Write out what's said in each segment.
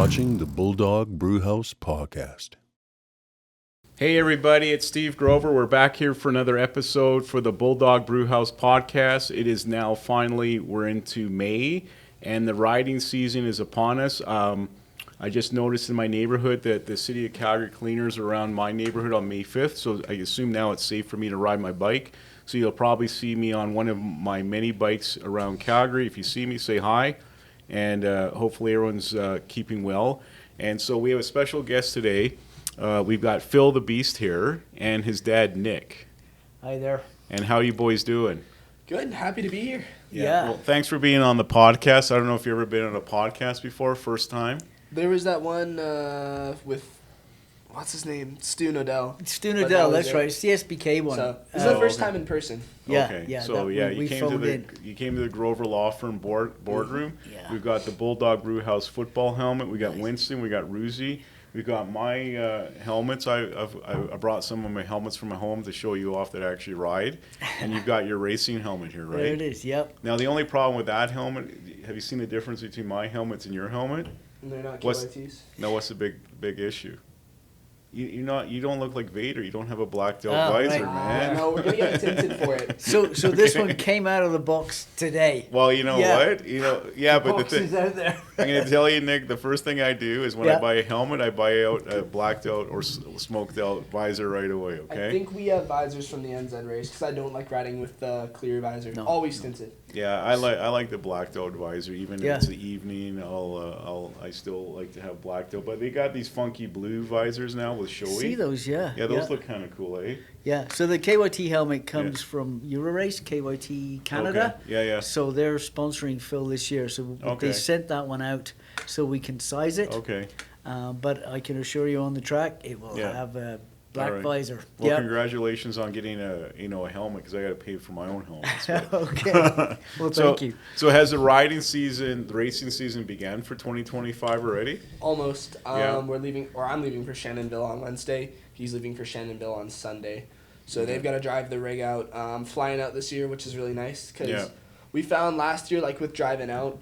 watching the Bulldog Brewhouse podcast. Hey everybody, it's Steve Grover. We're back here for another episode for the Bulldog Brewhouse podcast. It is now finally, we're into May, and the riding season is upon us. I just noticed in my neighborhood that the City of Calgary cleaners are around my neighborhood on May 5th, so I assume now it's safe for me to ride my bike. So you'll probably see me on one of my many bikes around Calgary. If you see me, say hi, and hopefully everyone's keeping well. And so we have a special guest today. We've got Phil the Beast here and his dad, Nick. Hi there. And how you boys doing? Good. Happy to be here. Yeah. Well, thanks for being on the podcast. I don't know if you've ever been on a podcast before, first time. There was that one with, what's his name? Stu Nodell. Stu Nodell, that's right. It's the SBK one. So this is the first time in person. Yeah, Okay. yeah. So you came to the Grover Law Firm boardroom. Yeah. We've got the Bulldog Brewhouse football helmet. We got Winston. We got Ruzi. We've got my helmets. I brought some of my helmets from my home to show you off that I actually ride. And you've got your racing helmet here, right? There it is, yep. Now, the only problem with that helmet, have you seen the difference between my helmets and your helmet? And they're not What's- KYTs. No, what's the big issue? You don't look like Vader. You don't have a blacked out Oh, visor, right. man. No, we're going to get tinted for it. So this one came out of the box today. Well, you know Yeah. what? But the Box is thing, out there. I'm going to tell you, Nick, the first thing I do is when I Yeah. buy a helmet, I buy out a blacked out or smoked out visor right away, okay? I think we have visors from the NZ race because I don't like riding with the clear visor. No. Always tinted. Yeah, I like the blacked out visor. Even Yeah. if it's the evening, I still like to have blacked out. But they got these funky blue visors now with showy. See those, yeah. Yeah, those look kind of cool, eh? Yeah, so the KYT helmet comes from Eurorace, KYT Canada. Okay. Yeah. So they're sponsoring Phil this year. So Okay. they sent that one out so we can size it. Okay. But I can assure you on the track, it will Yeah. have a black All right. visor. Well, Yep. congratulations on getting a helmet because I got to pay for my own helmet. Okay. Well, So- thank you. So has the racing season began for 2025 already? Almost. Yeah. I'm leaving for Shannonville on Wednesday. He's leaving for Shannonville on Sunday. So they've got to drive the rig out. I'm flying out this year, which is really nice because Yeah. we found last year, like with driving out,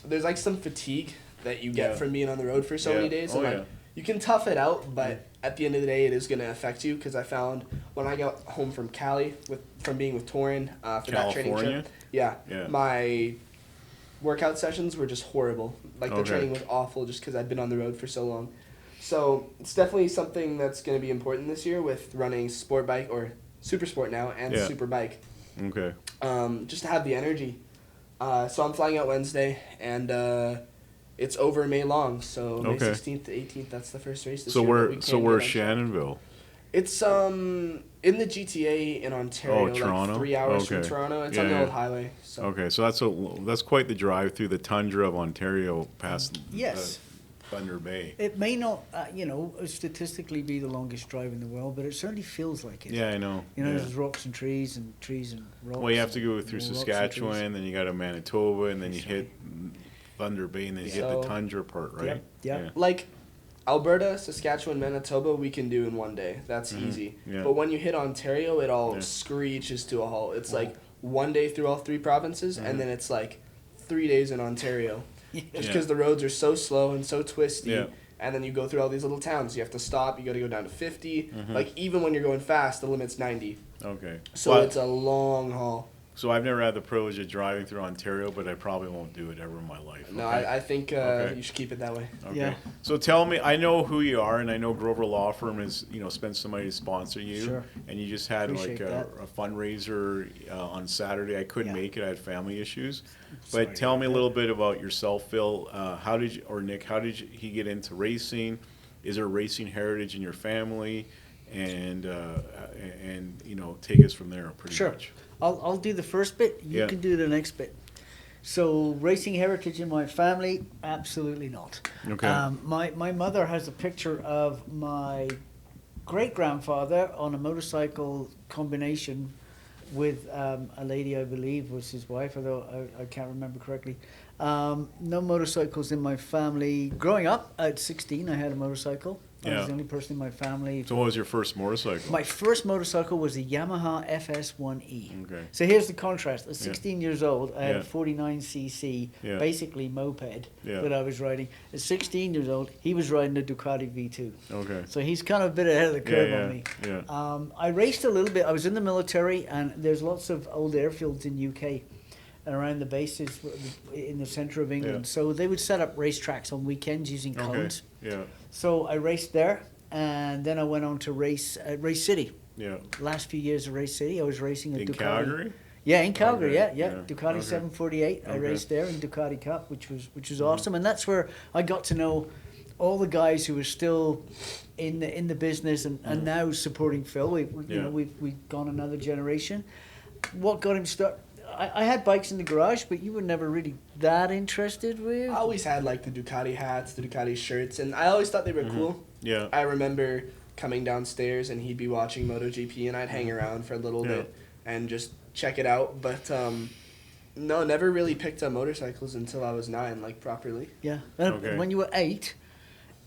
there's like some fatigue that you get Yeah. from being on the road for so Yeah. many days. Oh, And like, yeah. you can tough it out, but at the end of the day, it is going to affect you because I found when I got home from Cali from being with Torin for that training California? trip, yeah, my workout sessions were just horrible. Like the Okay. training was awful just because I'd been on the road for so long. So it's definitely something that's going to be important this year with running sport bike or super sport now and Yeah. super bike. Okay. Just to have the energy. So I'm flying out Wednesday and it's over May long. So May Okay. 16th to 18th, that's the first race this So year. where's Shannonville? It's in the GTA in Ontario, like Toronto? 3 hours from Okay. Toronto. It's Yeah, on the yeah. old highway. So Okay, so that's quite the drive through the tundra of Ontario past Yes. Thunder Bay. It may not, statistically be the longest drive in the world, but it certainly feels like it. Yeah, I know. You know, yeah. there's rocks and trees and rocks. Well, you have to go through more rocks and trees. Saskatchewan, then you got to Manitoba, and then you That's hit Thunder Bay, and then you hit So- the tundra part, right? Yep. like Alberta, Saskatchewan, Manitoba, we can do in one day. That's easy. Yeah. But when you hit Ontario, it all Yeah. screeches to a halt. It's like one day through all three provinces, and then it's like 3 days in Ontario. Just Yeah. because the roads are so slow and so twisty. Yeah. And then you go through all these little towns. You have to stop. You got to go down to 50. Mm-hmm. Like, even when you're going fast, the limit's 90. Okay. So Well, it's a long haul. so I've never had the privilege of driving through Ontario, but I probably won't do it ever in my life. No, okay? I think Okay. you should keep it that way. Okay. Yeah. So tell me, I know who you are, and I know Grover Law Firm has, spent some money to sponsor you. Sure. And you just had Appreciate like that. a fundraiser on Saturday. I couldn't Yeah. make it; I had family issues. Sorry But tell about me a that. little bit about yourself, Phil. Nick? How did he get into racing? Is there racing heritage in your family? And take us from there. Pretty Sure. much. I'll do the first bit. You Yeah. can do the next bit. So racing heritage in my family? Absolutely not. Okay. My mother has a picture of my great-grandfather on a motorcycle combination with a lady I believe was his wife, although I can't remember correctly. No motorcycles in my family. Growing up at 16, I had a motorcycle. I was Yeah. the only person in my family. So what was your first motorcycle? My first motorcycle was a Yamaha FS1E. Okay. So here's the contrast. At 16 years old, I had Yeah. a 49cc, Yeah. basically moped Yeah. that I was riding. At 16 years old, he was riding a Ducati V2. Okay. So he's kind of a bit ahead of the curve Yeah, on me. yeah. I raced a little bit. I was in the military, and there's lots of old airfields in UK and around the bases in the centre of England. Yeah. So they would set up racetracks on weekends using Okay. cones. Yeah. So I raced there, and then I went on to race at Race City. Yeah. Last few years of Race City, I was racing a In Ducati. Calgary? Yeah, in Calgary, Okay, yeah. yeah, Ducati okay. 748. I Okay. raced there in Ducati Cup, which was Mm-hmm. awesome, and that's where I got to know all the guys who were still in the business and now supporting Phil. You Yeah. know, we've gone another generation. What got him started? I had bikes in the garage, but you were never really that interested, were you? I always had like the Ducati hats, the Ducati shirts, and I always thought they were cool. Yeah. I remember coming downstairs and he'd be watching MotoGP and I'd hang around for a little Yeah. bit and just check it out. But no, never really picked up motorcycles until I was 9, like properly. Yeah. And Okay. when you were 8,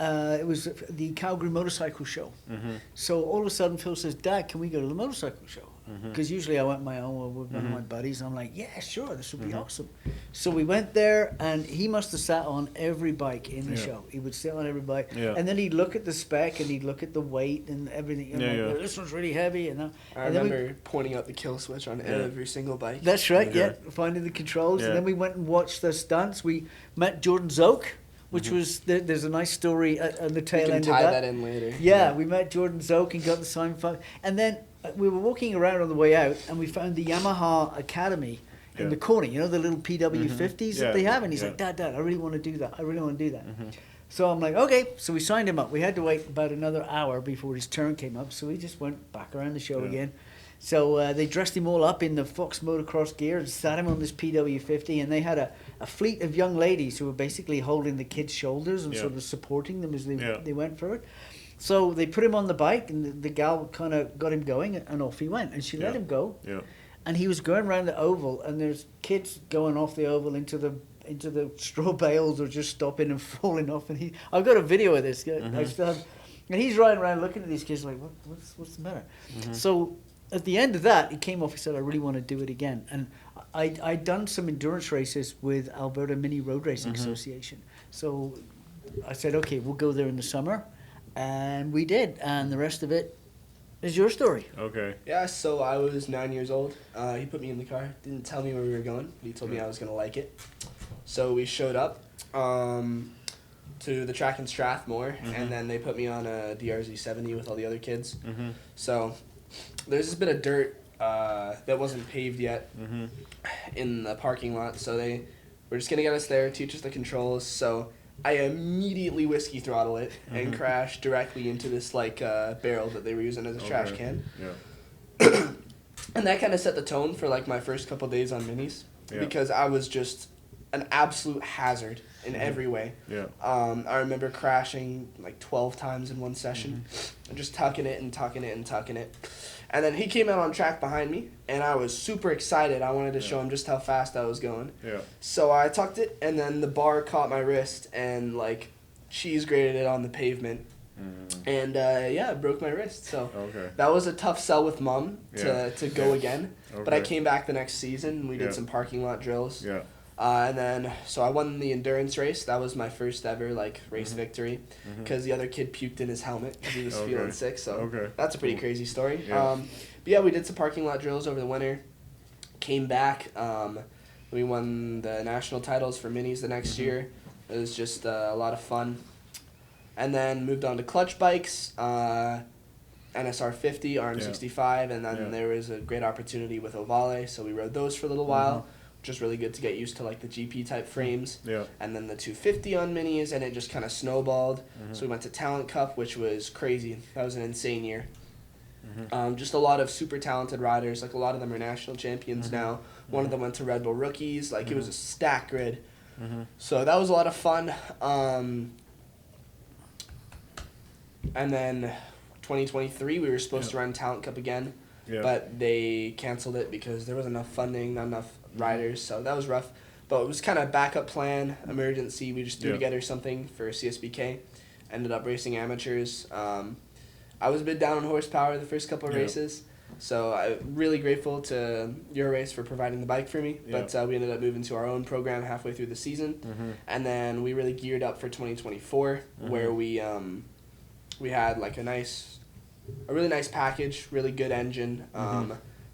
it was the Calgary Motorcycle Show. Mm-hmm. So all of a sudden, Phil says, "Dad, can we go to the motorcycle show?" Because usually I went my own or with one of my buddies. I'm like, "Yeah, sure, this would be awesome." So we went there, and he must have sat on every bike in the Yeah. show. He would sit on every bike, Yeah. and then he'd look at the spec and he'd look at the weight and everything. And Yeah, like, yeah. "Oh, this one's really heavy, and, I and then we- remember pointing out the kill switch on every single bike. that's right, Okay. yeah. Finding the controls, Yeah. and then we went and watched the stunts. We met Jordan Zoke, which was there's a nice story on the we tail can end tie of that in later. Yeah, we met Jordan Zoke and got the sign for, and then we were walking around on the way out, and we found the Yamaha Academy in Yeah. the corner. You know, the little PW50s Yeah, that they have, and he's yeah. like, "Dad, I really want to do that. I really want to do that." So I'm like, "Okay." So we signed him up. We had to wait about another hour before his turn came up, so we just went back around the show Yeah. again. So they dressed him all up in the Fox motocross gear and sat him on this PW50, and they had a fleet of young ladies who were basically holding the kids' shoulders and Yeah. sort of supporting them as Yeah. they went for it. So they put him on the bike, and the gal kind of got him going, and off he went. And she let Yeah. him go, Yeah. and he was going around the oval, and there's kids going off the oval into the straw bales or just stopping and falling off. And I've got a video of this. I still have, and he's riding around looking at these kids like, what's the matter? So at the end of that, he came off. He said, "I really want to do it again." And I'd done some endurance races with Alberta Mini Road Racing Association. So I said, "Okay, we'll go there in the summer," and we did. And the rest of it is your story. Okay. Yeah, so I was 9 years old. He put me in the car. Didn't tell me where we were going, but he told me I was going to like it. So we showed up to the track in Strathmore, and then they put me on a DRZ70 with all the other kids. So there's this bit of dirt that wasn't paved yet in the parking lot, so they were just going to get us there, teach us the controls. So I immediately whiskey throttle it and crash directly into this barrel that they were using as a trash Okay. can. Yeah. And that kind of set the tone for like my first couple days on minis Yeah. because I was just an absolute hazard in every way. Yeah. I remember crashing like 12 times in one session and just tucking it and tucking it and tucking it. And then he came out on track behind me and I was super excited. I wanted to show him just how fast I was going. Yeah. So I tucked it and then the bar caught my wrist and like cheese grated it on the pavement. And it broke my wrist. So Okay. that was a tough sell with Mom Yeah. to go Yeah. again. But I Okay. came back the next season and we Yeah. did some parking lot drills. Yeah. And then, so I won the endurance race. That was my first ever race victory, because the other kid puked in his helmet because he was Okay. feeling sick. So Okay. that's a pretty Cool. crazy story. Yeah. But yeah, we did some parking lot drills over the winter. Came back. We won the national titles for minis the next year. It was just a lot of fun. And then moved on to clutch bikes, NSR 50, RM65, and then Yeah. there was a great opportunity with Ovale, so we rode those for a little while. Just really good to get used to the GP type frames, Yeah. and then the 250 on minis, and it just kind of snowballed. So we went to Talent Cup, which was crazy. That was an insane year. Just a lot of super talented riders. A lot of them are national champions now. One of them went to Red Bull Rookies. It was a stack grid. So that was a lot of fun. And then 2023, we were supposed to run Talent Cup again. Yeah. But they canceled it because there wasn't enough funding, not enough riders, so that was rough. But it was kind of backup plan, emergency. We just threw Yeah. together something for CSBK, ended up racing amateurs. I was a bit down on horsepower the first couple of races, so I'm really grateful to your race for providing the bike for me. But we ended up moving to our own program halfway through the season, and then we really geared up for 2024, where we had like a really nice package, really good engine,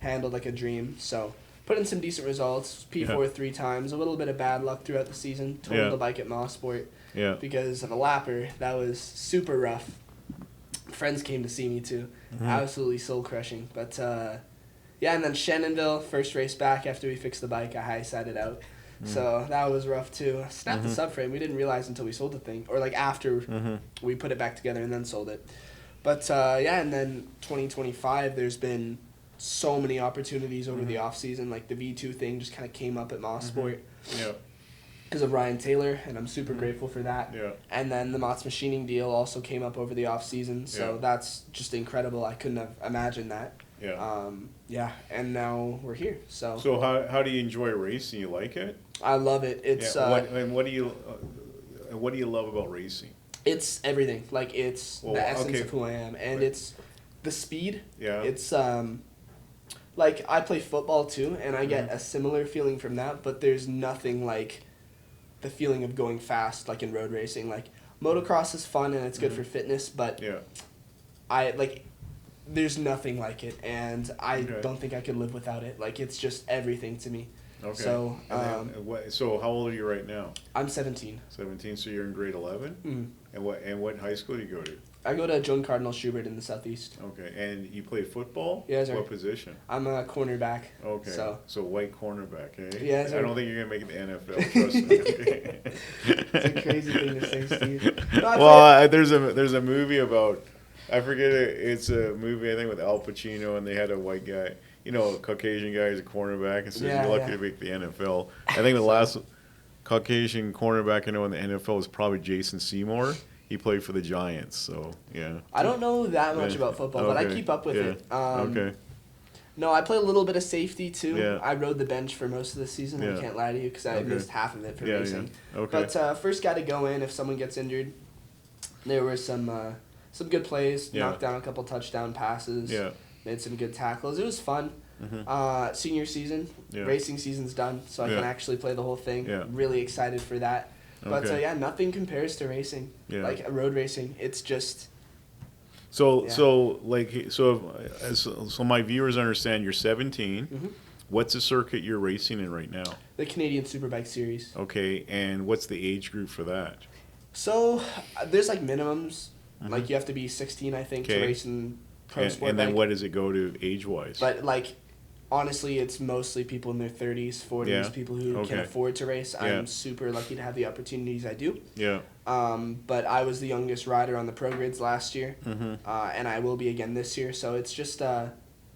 handled like a dream. So put in some decent results, P4 3 times, a little bit of bad luck throughout the season, totaled the bike at Mossport because of a lapper that was super rough. Friends came to see me too, absolutely soul crushing. But and then Shannonville, first race back after we fixed the bike, I high-sided out. So that was rough too. Snapped the subframe. We didn't realize until we sold the thing, or like after we put it back together and then sold it. But and then 2025, there's been so many opportunities over the off season. Like the V2 thing just kind of came up at Mossport because of Ryan Taylor, and I'm super grateful for that. And then the Mott's machining deal also came up over the off season, so that's just incredible. I couldn't have imagined that. And now we're here. So how do you enjoy racing? You like it? I love it. It's what do you love about racing? It's everything. Like it's the essence of who I am, and it's the speed. It's like I play football too, and I get a similar feeling from that. But there's nothing like the feeling of going fast, like in road racing. Like motocross is fun and it's good for fitness, but there's nothing like it, and I don't think I could live without it. Like it's just everything to me. Okay. So, so how old are you right now? I'm 17. 17. So you're in grade 11. And what high school do you go to? I go to Joan Cardinal Schubert in the southeast. Okay, and you play football? Yeah, sir. What position? I'm a cornerback. Okay, so white cornerback, eh? Yeah, sir. I don't think you're gonna make the NFL. Trust me. It's a crazy thing to say, Steve. No, there's a movie about. I forget it. It's a movie I think with Al Pacino, and they had a white guy, a Caucasian guy who's a cornerback, and says you're lucky to make the NFL. I think the last Caucasian cornerback I know in the NFL is probably Jason Seymour. He played for the Giants, so yeah. I don't know that much about football, but I keep up with it. No, I play a little bit of safety too. Yeah. I rode the bench for most of the season. I can't lie to you because I missed half of it for racing. Yeah. Okay. But first guy to go in if someone gets injured. There were some good plays. Knocked down a couple touchdown passes. Yeah. Made some good tackles. It was fun. Senior season, racing season's done, so I can actually play the whole thing. Yeah. Really excited for that. But nothing compares to racing. Yeah. Like road racing, it's just. So my viewers understand you're 17. What's the circuit you're racing in right now? The Canadian Superbike Series. Okay, and what's the age group for that? So there's like minimums. Like you have to be 16, I think, to race in pro sport. And then what does it go to age-wise? But like. Honestly, it's mostly people in their 30s, 40s, people who can afford to race. I'm super lucky to have the opportunities I do. Yeah. But I was the youngest rider on the pro grids last year, and I will be again this year. So it's just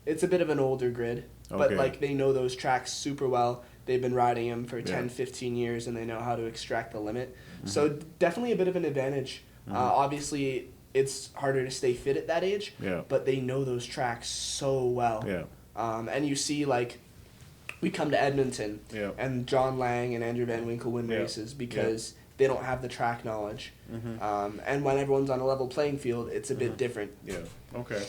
it's a bit of an older grid, but like they know those tracks super well. They've been riding them for 10, 15 years, and they know how to extract the limit. So definitely a bit of an advantage. Obviously, it's harder to stay fit at that age, but they know those tracks so well. Yeah. And you see, like, we come to Edmonton, and John Lang and Andrew Van Winkle win races because they don't have the track knowledge. And when everyone's on a level playing field, it's a bit different. Yeah. Okay.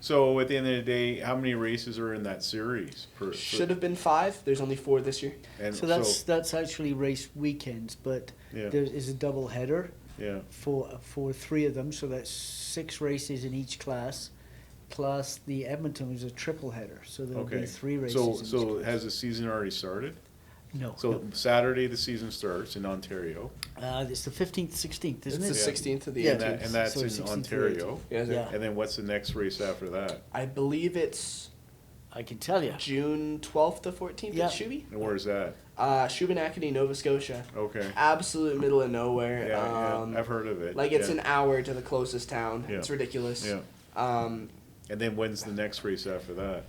So at the end of the day, how many races are in that series? Should have been 5. There's only 4 this year. And so that's actually race weekends, but there is a double header for 3 of them, so that's 6 races in each class. Plus, the Edmonton was a triple header, so there'll be 3 races. So has the season already started? No. So Saturday the season starts in Ontario. It's the 15th, 16th, isn't it? It's the 16th of the 18th. And that's in Ontario. Yeah. And then what's the next race after that? I believe it's... I can tell you. June 12th to 14th at Shuby. And where's that? Shubenacadie, Nova Scotia. Okay. Absolute middle of nowhere. Yeah, I've heard of it. Like, it's an hour to the closest town. Yeah. It's ridiculous. Yeah. And then when's the next race after that?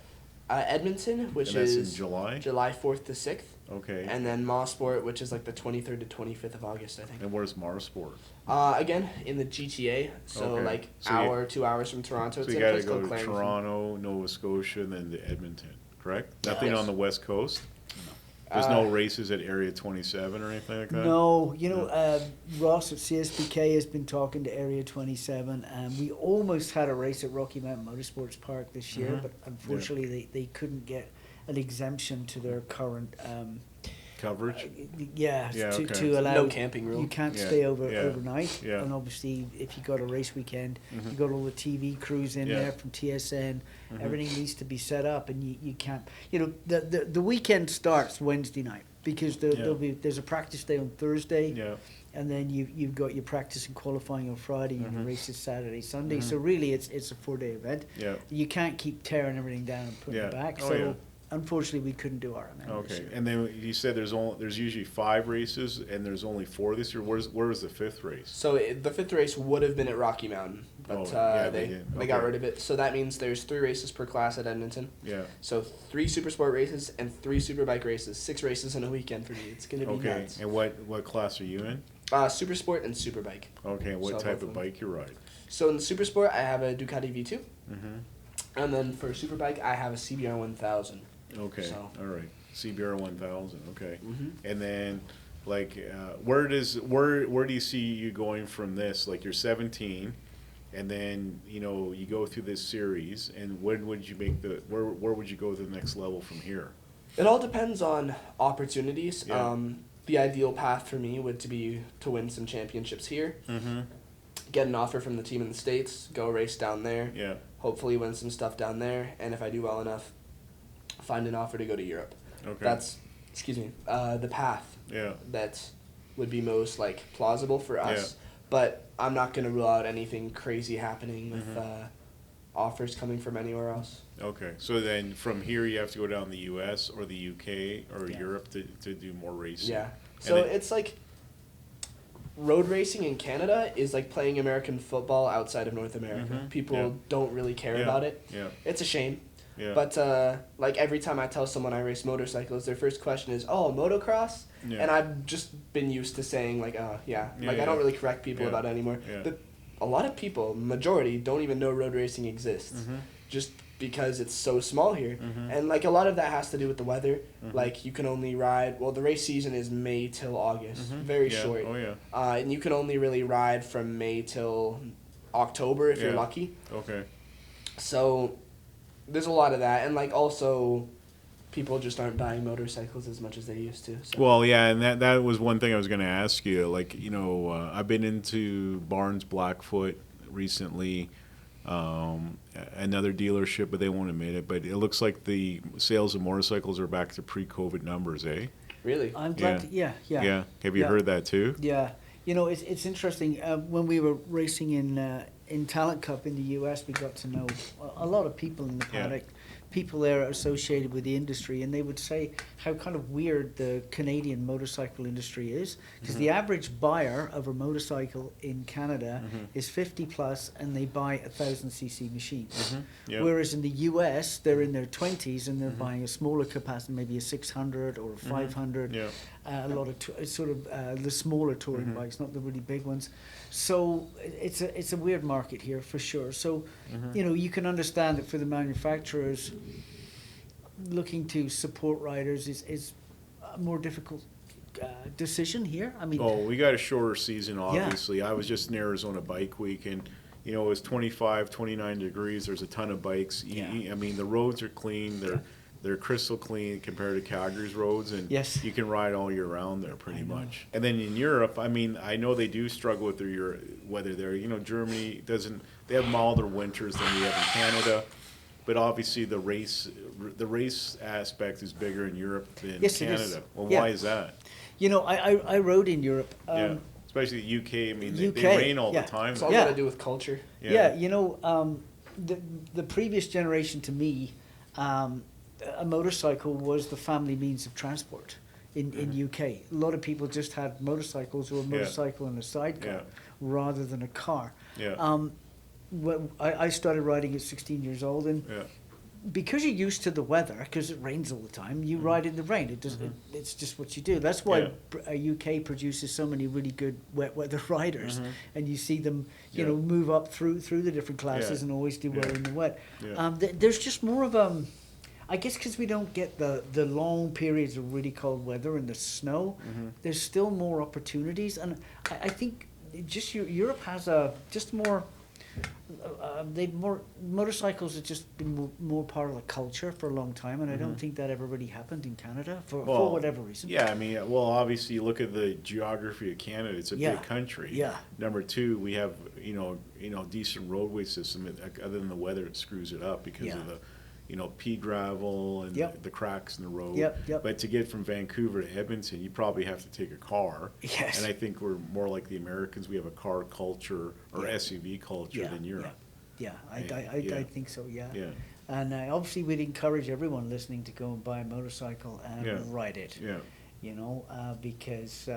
Edmonton, which is in July? July 4th to 6th. Okay. And then Mossport, which is like the 23rd to 25th of August, I think. And where's Mossport? Again, in the GTA, so 2 hours from Toronto. So you got to go to Toronto, Nova Scotia, and then to Edmonton, correct? Nothing on the West Coast? There's no races at Area 27 or anything like that? No, Ross at CSBK has been talking to Area 27, and we almost had a race at Rocky Mountain Motorsports Park this year, but unfortunately they couldn't get an exemption to their current coverage? To allow no camping rule. You can't stay overnight, Yeah. and obviously if you got a race weekend, you got all the TV crews in there from TSN. Everything needs to be set up, and you can't. The weekend starts Wednesday night because there's a practice day on Thursday. Yeah. And then you've got your practice and qualifying on Friday, and your races Saturday, Sunday. So really, it's a 4-day event. Yeah. You can't keep tearing everything down and putting it back. Unfortunately, we couldn't do our event this year. And then you said there's usually 5 races, and there's only 4 this year. Where was the 5th race? So the 5th race would have been at Rocky Mountain, but they got rid of it. So that means there's 3 races per class at Edmonton. Yeah. So 3 super sport races and 3 superbike races. 6 races in a weekend for me. It's gonna be nuts. And what class are you in? Super sport and superbike. Okay. And what type of bike you ride? So in the super sport, I have a Ducati V2, and then for superbike, I have a CBR 1000. Okay. So. All right. CBR 1000. Okay. And then, where do you see you going from this? Like, you're 17, and then you go through this series, and when would you make where would you go to the next level from here? It all depends on opportunities. Yeah. The ideal path for me would be to win some championships here. Get an offer from the team in the States, go race down there. Yeah. Hopefully win some stuff down there, and if I do well enough, find an offer to go to Europe. Okay. That's, the path. Yeah. That would be most plausible for us. But I'm not going to rule out anything crazy happening with offers coming from anywhere else. Okay. So then from here you have to go down the U.S. or the UK or Europe to do more racing. Yeah. So it's road racing in Canada is like playing American football outside of North America. People don't really care about it. Yeah. It's a shame. Yeah. But every time I tell someone I race motorcycles, their first question is, "Oh, motocross?" Yeah. And I've just been used to saying I don't really correct people about it anymore. Yeah. A lot of people, majority, don't even know road racing exists, just because it's so small here. And a lot of that has to do with the weather. You can only ride. Well, the race season is May till August, very short. Oh yeah. And you can only really ride from May till October if you're lucky. Okay. So there's a lot of that, and also people just aren't buying motorcycles as much as they used to. So. Well, yeah, and that was one thing I was going to ask you. I've been into Barnes Blackfoot recently, another dealership, but they won't admit it. But it looks like the sales of motorcycles are back to pre-COVID numbers, eh? Really? I'm glad. Yeah. Have you heard that too? Yeah. It's interesting. When we were racing in Talent Cup in the U.S., we got to know a lot of people in the paddock. People there are associated with the industry, and they would say how kind of weird the Canadian motorcycle industry is, because the average buyer of a motorcycle in Canada is 50 plus, and they buy 1,000cc machines. Whereas in the US, they're in their 20s and they're buying a smaller capacity, maybe a 600 or a 500. A lot of the smaller touring bikes, not the really big ones. So it's a weird market here for sure. So you can understand that for the manufacturers, looking to support riders is a more difficult decision here. I mean, we got a shorter season, obviously. I was just in Arizona Bike Week, and it was 25, 29 degrees. There's a ton of bikes. I mean, the roads are clean. They're crystal clean compared to Calgary's roads, and you can ride all year round there pretty much. And then in Europe, I mean, I know they do struggle with their weather there. Germany they have milder winters than we have in Canada, but obviously the race aspect is bigger in Europe than Canada. Well, why is that? I rode in Europe. Especially the UK. I mean, they rain all the time. It's all got to do with culture. The previous generation to me, a motorcycle was the family means of transport in UK. A lot of people just had motorcycles or a motorcycle and a sidecar rather than a car. I started riding at 16 years old, and because you're used to the weather, because it rains all the time, you ride in the rain. It's just what you do. That's why UK produces so many really good wet weather riders, and you see them, move up through the different classes and always do well in the wet. There's just more of I guess because we don't get the long periods of really cold weather and the snow, there's still more opportunities, and I think just Europe has a just more. They more motorcycles have just been more part of the culture for a long time, and I don't think that ever really happened in Canada for whatever reason. Yeah, I mean, well, obviously, you look at the geography of Canada; it's a Yeah. big country. Yeah. Number two, we have decent roadway system. Other than the weather, it screws it up because Yeah. of the pea gravel and Yep. the cracks in the road. Yep. But to get from Vancouver to Edmonton, you probably have to take a car. Yes. And I think we're more like the Americans. We have a car culture or Yeah. SUV culture Yeah, than Europe. Yeah, Yeah. I think so. Yeah. Yeah. And obviously, we'd encourage everyone listening to go and buy a motorcycle and Yeah. ride it. Yeah. Because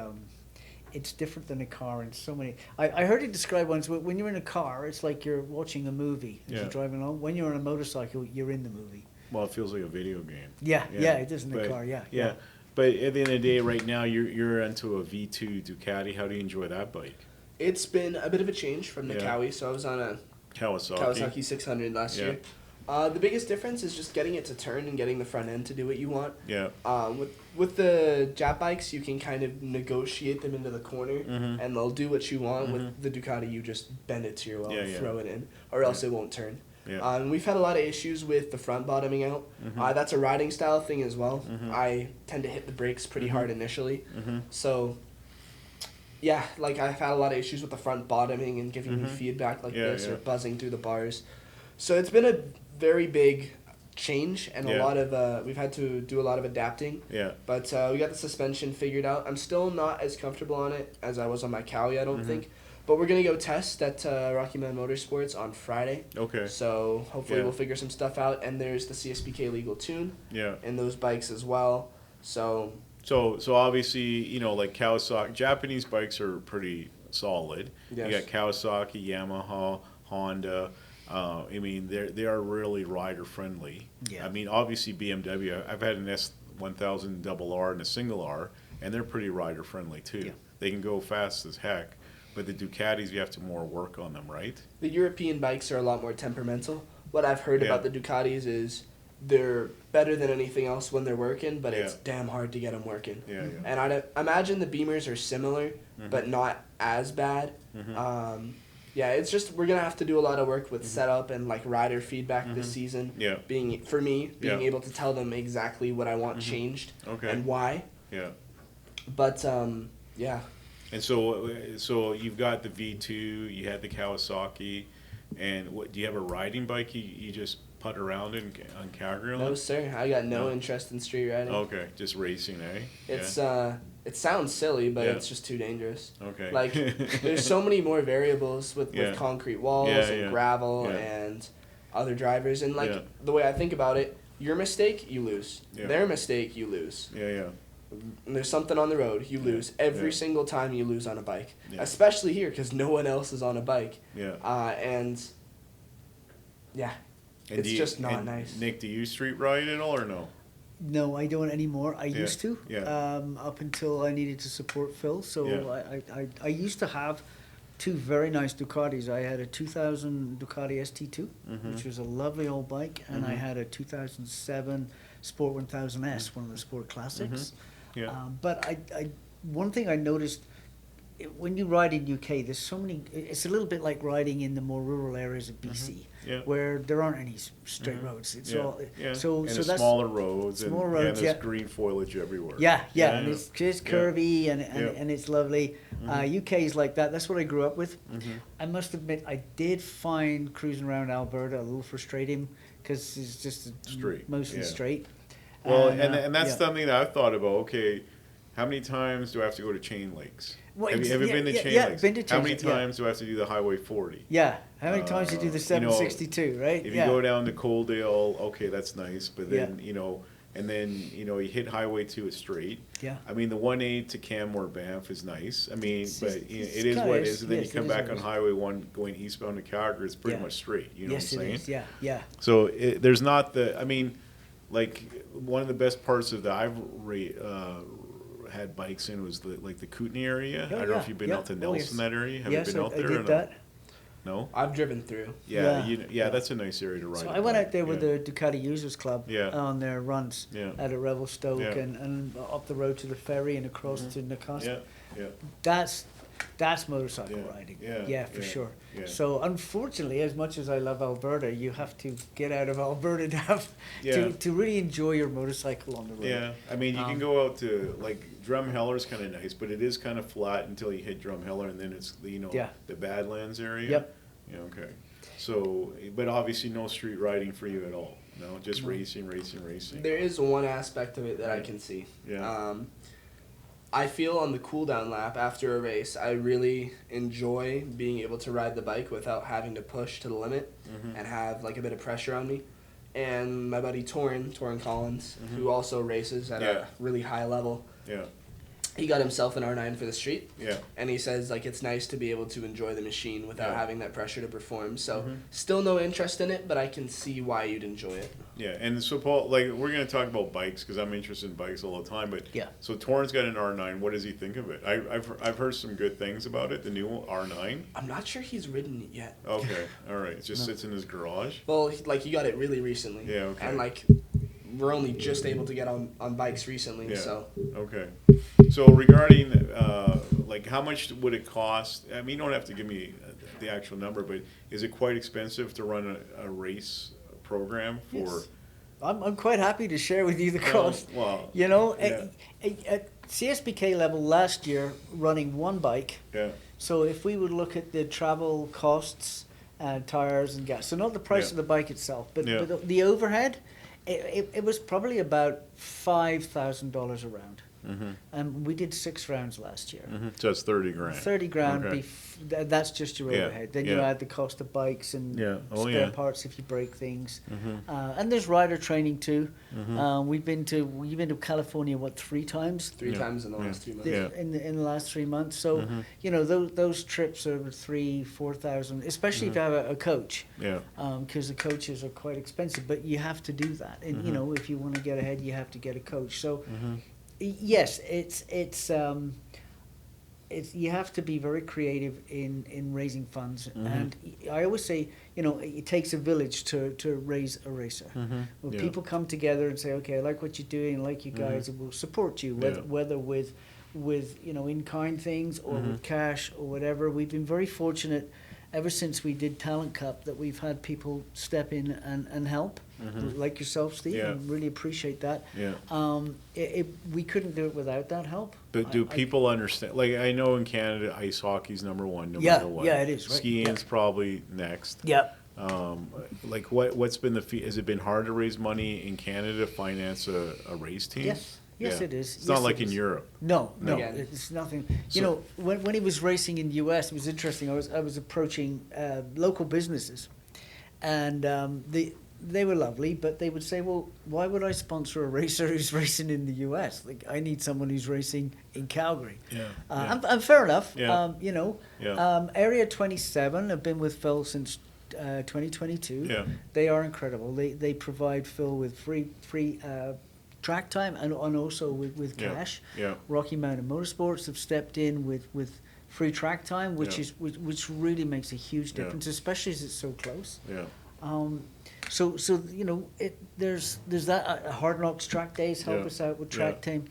it's different than a car in so many. I heard it described once. When you're in a car, it's like you're watching a movie as Yeah. you're driving along. When you're on a motorcycle, you're in the movie. Well, it feels like a video game. Yeah, it is in the car. Yeah. Yeah. But at the end of the day, right now, you're into a V2 Ducati. How do you enjoy that bike? It's been a bit of a change from the Yeah. Kawi. So I was on a Kawasaki. 600 last Yeah. year. The biggest difference is just getting it to turn and getting the front end to do what you want. Yeah. With the Jap bikes, you can kind of negotiate them into the corner, and they'll do what you want. With the Ducati, you just bend it to your will and throw it in, or else it won't turn. Yeah. We've had a lot of issues with the front bottoming out. That's a riding style thing as well. I tend to hit the brakes pretty hard initially. So, yeah, like I've had a lot of issues with the front bottoming and giving me feedback like this or buzzing through the bars. So it's been a very big change and a lot of we've had to do a lot of adapting. Yeah. But we got the suspension figured out. I'm still not as comfortable on it as I was on my Kawi, I don't think. But we're going to go test at Rocky Mountain Motorsports on Friday. Okay. So hopefully Yeah. we'll figure some stuff out. And there's the CSPK legal tune Yeah. in those bikes as well. So So obviously, like Kawasaki, Japanese bikes are pretty solid. Yes. You got Kawasaki, Yamaha, Honda. I mean, they are really rider friendly. Yeah. I mean, obviously BMW. I've had an S1000 double R and a single R, and they're pretty rider friendly too. Yeah. They can go fast as heck. But the Ducatis, you have to more work on them, right? the European bikes are a lot more temperamental. What I've heard about the Ducatis is they're better than anything else when they're working, but it's damn hard to get them working. Yeah. And I imagine the Beamers are similar, but not as bad. Yeah, it's just we're gonna have to do a lot of work with setup and like rider feedback this season. Yeah. Being able to tell them exactly what I want changed Okay. and why. Yeah. But yeah, And so you've got the V2, you had the Kawasaki, and what do you have a riding bike you just putt around on Calgary? no sir, I got no No. interest in street riding. Okay, just racing, eh? It's it sounds silly, but Yeah. it's just too dangerous. Okay. Like there's so many more variables with Yeah. concrete walls Yeah, and yeah. gravel Yeah. and other drivers, and like Yeah. the way I think about it, your mistake you lose, Yeah. their mistake you lose. Yeah. And there's something on the road, you lose every Yeah. single time you lose on a bike, Yeah. especially here because no one else is on a bike. Yeah. And yeah, And it's do you- just not and nice. Nick, do you street ride at all or no? No, I don't anymore. I used to. Yeah. Up until I needed to support Phil. So Yeah. I used to have two very nice Ducatis. I had a 2000 Ducati ST2, which was a lovely old bike, and I had a 2007 Sport 1000S, one of the Sport Classics. Yeah. But one thing I noticed when you ride in UK, there's so many. It's a little bit like riding in the more rural areas of BC, Yeah. where there aren't any straight roads. It's Yeah. all Yeah. so and so the that's smaller roads. smaller and, roads, and there's yeah. green foliage everywhere. yeah, and it's just curvy Yeah. and it's lovely. UK is like that. That's what I grew up with. Mm-hmm. I must admit, I did find cruising around Alberta a little frustrating because it's just Straight, mostly yeah. straight. Well, and that's yeah. something that I've thought about. Okay, how many times do I have to go to Chain Lakes? Well, have you ever been to Chain yeah, Lakes? been to How Chain many Lakes, yeah. times do I have to do the Highway 40? Yeah, how many times you do the you know, 762, right? If yeah. you go down to Coaldale, okay, that's nice, but then Yeah. and then you hit Highway 2 it's straight. Yeah. I mean, the 1A to Canmore Banff is nice. I mean, It's but just- it is what it is. And then yes, you come it is back what on it is. Highway 1 going eastbound to Calgary. It's pretty Yeah. much straight. You know Yes, what I'm it saying? is. Yeah, yeah. So there's not I mean, like one of the best parts of I've had bikes in was the Kootenay area. Oh, I don't know yeah, if you've been yeah. out to Oh, Nelson, yes. that area. Have Yes, you been out I there? did or no? that. No? I've driven through. Yeah, Yeah. that's a nice area to ride. So a I went bike. out there with Yeah. the Ducati Users Club Yeah. on their runs Yeah. out at Revelstoke Yeah. and up the road to the ferry and across to Nacosta. Yeah, yeah. That's motorcycle Yeah. riding. Yeah. For Yeah. sure. Yeah. So unfortunately, as much as I love Alberta, you have to get out of Alberta to have Yeah. to really enjoy your motorcycle on the road. Yeah, I mean, you can go out to, like, Drumheller's kind of nice, but it is kind of flat until you hit Drumheller, and then it's, Yeah. the Badlands area. Yep. Yeah, okay. So, but obviously no street riding for you at all. No, just racing. There is one aspect of it that I can see. Yeah. I feel on the cool down lap after a race, I really enjoy being able to ride the bike without having to push to the limit and have like a bit of pressure on me. And my buddy Torrin Collins, who also races at Yeah. a really high level, Yeah, he got himself an R9 for the street. yeah. And he says like it's nice to be able to enjoy the machine without Yeah. having that pressure to perform. So still no interest in it, but I can see why you'd enjoy it. Yeah, and so Paul, like, we're going to talk about bikes because I'm interested in bikes all the time. But Yeah. So Torrin's got an R9. What does he think of it? I've heard some good things about it. The new R9. I'm not sure he's ridden it yet. Okay, all right. It just sits in his garage. Well, he got it really recently. Yeah, okay. And like we're only just able to get on bikes recently, Yeah. so Okay. So regarding like how much would it cost? I mean, you don't have to give me the actual number, but is it quite expensive to run a race program for? Yes. I'm quite happy to share with you the cost. Well, You know, yeah. at CSBK level last year, running one bike. Yeah. So if we would look at the travel costs, tires and gas, so not the price Yeah. of the bike itself, but, Yeah. but the overhead, it was probably about $5,000 a round. Mm-hmm. And we did 6 rounds last year. Mm-hmm. So it's 30 grand. 30 grand, Okay. that's just your Yeah, overhead. Then you yeah. add the cost of bikes and Yeah. Oh, spare yeah. parts if you break things. Mm-hmm. And there's rider training too. Mhm. We've been to California, 3 times? 3 Yeah. times in the Yeah. last 2 months. Yeah. In the last 3 months. So, Mhm. you know, those trips are 3,000-4,000, especially if you have a coach. Yeah. Because the coaches are quite expensive, but you have to do that. And, you know, if you want to get ahead, you have to get a coach. So, yes, it's you have to be very creative in raising funds. And I always say, you know, it takes a village to raise a racer. When Yeah. people come together and say, okay, I like what you're doing, I like you guys, and we'll support you, Yeah. whether with you know, in-kind things or with cash or whatever. We've been very fortunate ever since we did Talent Cup that we've had people step in and help, like yourself, Steve. Yeah. And really appreciate that. Yeah. We couldn't do it without that help. But do people understand? Like, I know in Canada, ice hockey's number one, no Yeah, matter what. yeah, it is, right. Skiing's probably next. Yep. Like, what's been the fee? Has it been hard to raise money in Canada to finance a race team? Yes. Yes, Yeah. it is. It's not Yes, like it in is. Europe. No, Again. it's nothing. So- You know, when he was racing in the U.S., it was interesting. I was approaching local businesses, and they were lovely, but they would say, "Well, why would I sponsor a racer who's racing in the U.S.? Like, I need someone who's racing in Calgary." Yeah. And fair enough. Yeah. You know, Yeah. Area 27. I've been with Phil since 2022. Yeah. They are incredible. They provide Phil with free track time and also with Yeah. cash. Yeah. Rocky Mountain Motorsports have stepped in with free track time, which Yeah. which really makes a huge Yeah. difference, especially as it's so close. Yeah. So you know, there's that. Hard Knocks track days help Yeah. us out with Yeah. track time.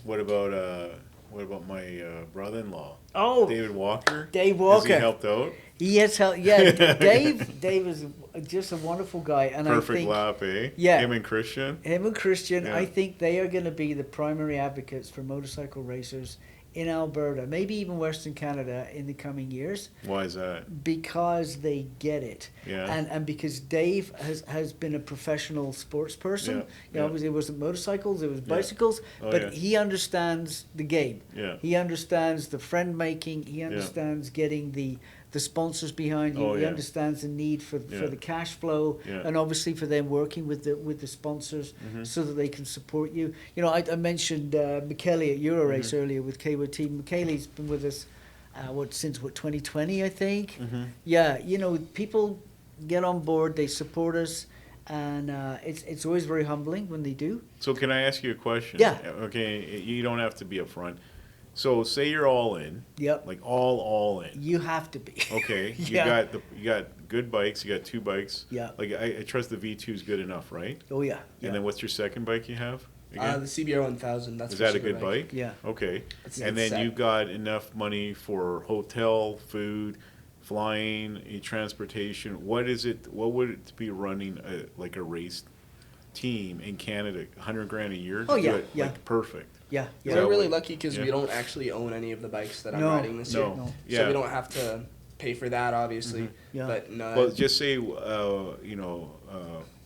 What about my brother-in-law? Oh, David Walker. Dave Has Walker. he helped out? He has helped. Yeah, Dave is just a wonderful guy, and Perfect I think lap, eh? Yeah. Him and Christian. him and Christian, Yeah. I think they are going to be the primary advocates for motorcycle racers in Alberta, maybe even Western Canada in the coming years, Why is that? because they get it. Yeah. And because Dave has been a professional sports person. Yeah, You know, yeah. it wasn't motorcycles, it was bicycles, Oh, but yeah. he understands the game. Yeah. He understands the friend making, he understands getting the sponsors behind you. Oh, He yeah. understands the need for Yeah. the cash flow, Yeah. and obviously for them working with the sponsors so that they can support you. You know, I mentioned Michele at Eurorace earlier with KWT. Michele's been with us since 2020, I think. Yeah, you know, people get on board, they support us, and it's always very humbling when they do. So can I ask you a question? Yeah. Okay, you don't have to be upfront. So say you're all in, Yep. like all in. You have to be. Okay, Yeah. you got good bikes. You got 2 bikes. Yeah. Like I trust the V2 is good enough, right? Oh yeah. Yeah. And then what's your second bike you have? The Again? CBR 1000. That's Is for that a good Superbike. bike? Yeah. Okay. It's And then set. you got enough money for hotel, food, flying, transportation. What is it? What would it be running like a race team in Canada? $100,000 a year? To Oh, do yeah, it, yeah. Like perfect. Yeah. Yeah. that We're really what- lucky because yeah. we don't actually own any of the bikes that I'm No. riding this year. No. No. Yeah. So we don't have to pay for that, obviously. Yeah. But no. Well, just say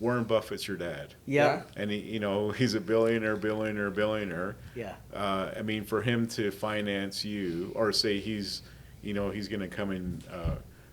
Warren Buffett's your dad. Yeah. And he's a billionaire. Yeah. I mean, for him to finance you, or say he's going to come and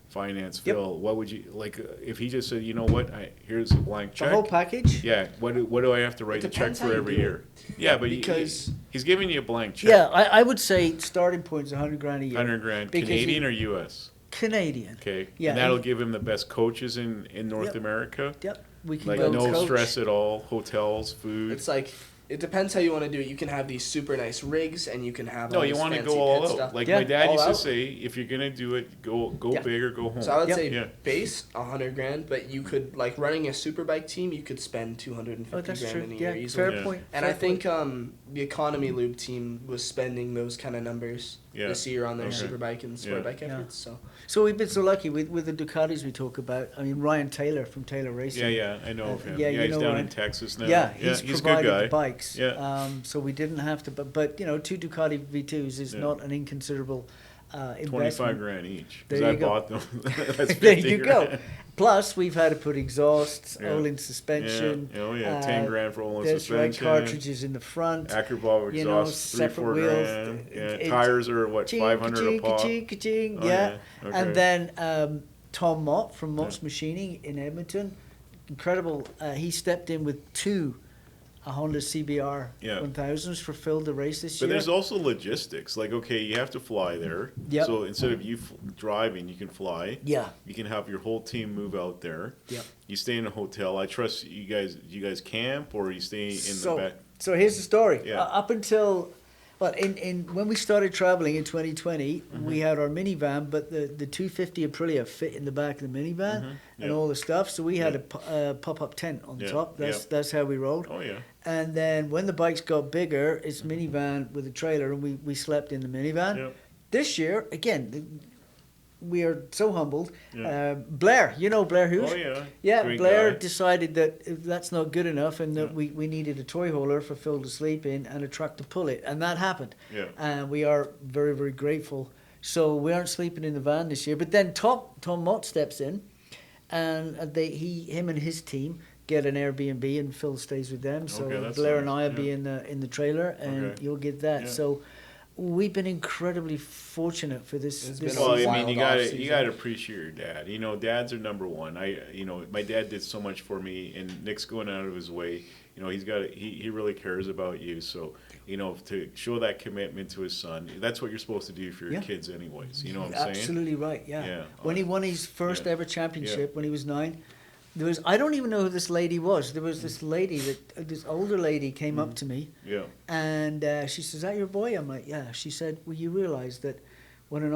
finance Yep. Phil, what would you like if he just said, you know what, here's a blank The check. whole package. Yeah. What do I have to write It the check depends for how you every do year? it. Yeah, but Because- he's giving you a blank check. Yeah, I would say starting point is $100,000 a year. $100,000 Because Canadian you- or U.S. Canadian. Okay. Yeah, And that'll and- give him the best coaches in North Yep. America. Yep. We can Like go no coach. stress at all. Hotels, food. It's like, it depends how you want to do it. You can have these super nice rigs, and you can have No, all you this want to fancy go all pit out. stuff. Like Yeah, my dad all used to out. say, if you're gonna do it, go Yeah. big or go home. So I would Yep. say Yeah. base $100,000, but you could, like, running a superbike team, you could spend $250,000 Oh, that's true. in a Yeah, year easily. fair Yeah. point. And fair I think point. the economy lube team was spending those kind of numbers Yeah. this year on their Okay. superbike and sport Yeah. bike Yeah. efforts. So So we've been so lucky with the Ducatis we talk about. I mean, Ryan Taylor from Taylor Racing. Yeah, I know of him. yeah, Yeah, you he's know down Ryan. in Texas now. Yeah, he's he's a good provided guy. the bikes. Yeah. So we didn't have to, but 2 Ducati V2s is Yeah. not an inconsiderable investment. $25,000 each. There Because I you go. bought them. That's There 50 you go. grand. Plus, we've had to put exhausts, Yeah. Olin suspension. Yeah. Oh yeah, $10,000 for all That's right, suspension. cartridges in the front. Acrobat you know, exhaust, separate 3-4 wheels. grand. Yeah, It- tires are what, Ching, 500 a ka-ching, pop. ka-ching, ka-ching, Oh, yeah. yeah, okay. And then Tom Mott from Mott's Yeah. Machining in Edmonton, incredible. He stepped in with 2 Honda CBR Yeah. 1000s for Phil to race this But year. there's also logistics. Like, okay, you have to fly there. Yep. So instead of you driving, you can fly. Yeah. You can have your whole team move out there. Yep. You stay in a hotel. I trust you guys. You guys camp or you stay in So, the back. so here's the story. Yeah. Up until, well, in when we started traveling in 2020, Mm-hmm. we had our minivan, but the 250 Aprilia fit in the back of the minivan and Yeah. all the stuff. So we had Yeah. a pop-up tent on Yeah, top. yeah. That's how we rolled. Oh yeah. And then when the bikes got bigger, it's minivan with a trailer, and we slept in the minivan. Yep. This year, again, we are so humbled. Yeah. Blair, you know Blair Hughes? Oh yeah. Yeah, Great Blair guy. decided that if that's not good enough and that Yeah. we needed a toy hauler for Phil to sleep in and a truck to pull it. And that happened. Yeah. And we are very, very grateful. So we aren't sleeping in the van this year. But then Tom Mott steps in, and him and his team get an Airbnb, and Phil stays with them. So Okay, that's Blair and nice, I will be yeah. in the trailer, and Okay. you'll get that. Yeah. So we've been incredibly fortunate for this. It's this been a Well, I season. mean, you wild gotta off-season. appreciate your dad. You know, dads are number one. My dad did so much for me, and Nick's going out of his way. You know, he really cares about you. So, you know, to show that commitment to his son, that's what you're supposed to do for your Yeah. kids, anyways. You know what I'm saying? Absolutely right. Yeah. Yeah. When he won his first Yeah. ever championship when he was 9, I don't even know who this lady was. There was this lady this older lady came up to me, Yeah. and she says, "Is that your boy?" I'm like, "Yeah." She said, "Well, you realize that when a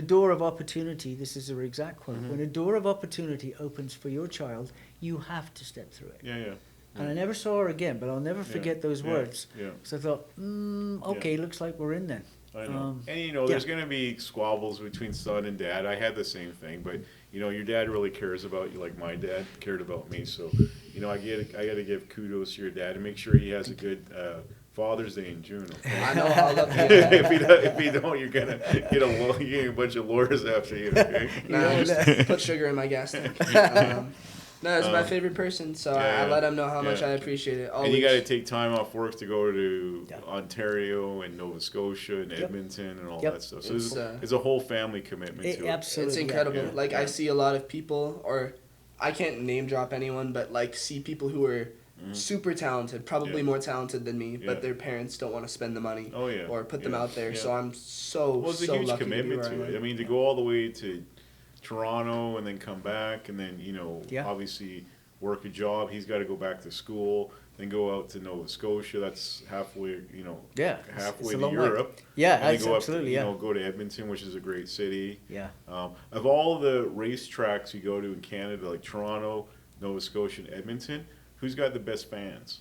door of opportunity, this is her exact quote, Mm-hmm. when a door of opportunity opens for your child, you have to step through it." Yeah. And I never saw her again, but I'll never forget those yeah, words. yeah. So I thought, okay, looks like we're in then. I know. And yeah. there's going to be squabbles between son and dad. I had the same thing, but your dad really cares about you, like my dad cared about me. So, I got to give kudos to your dad and make sure he has a good Father's Day in June. Okay? I know how lucky I am. if you don't, you're gonna get a bunch of lawyers after you. Okay. Nah, just put sugar in my gas tank. No, it's my favorite person, so yeah, I let him know how much yeah. I appreciate it. Always. And you got to take time off work to go to Yeah. Ontario and Nova Scotia and Edmonton and all Yep. that stuff. So It's, it's a whole family commitment to it. Absolutely. It's yeah. incredible. Yeah. Like Yeah. I see a lot of people, or I can't name drop anyone, but like see people who are super talented, probably Yeah. more talented than me, Yeah. but their parents don't want to spend the money Oh yeah. or put them Yeah. out there. Yeah. So I'm so Well, it's so a huge lucky commitment to be to where it. I am. mean, to go all the way to Toronto and then come back, and then Yeah. obviously work a job. He's got to go back to school, then go out to Nova Scotia. That's halfway, Yeah, halfway it's a to long way. Europe. Yeah, and then it's go absolutely, up to, go to Edmonton, which is a great city. Yeah. Of all the racetracks you go to in Canada, like Toronto, Nova Scotia, and Edmonton, who's got the best fans?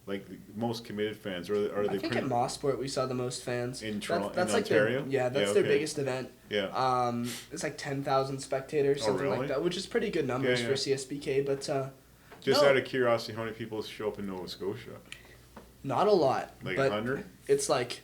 Like the most committed fans, or are they? I think at Mossport we saw the most fans in Toronto, that's in like Ontario. that's their biggest event. Yeah. It's like 10,000 spectators, something really? like that, which is pretty good numbers Yeah, for CSBK. But Just no, out of curiosity, how many people show up in Nova Scotia? not a lot. Like but 100? It's like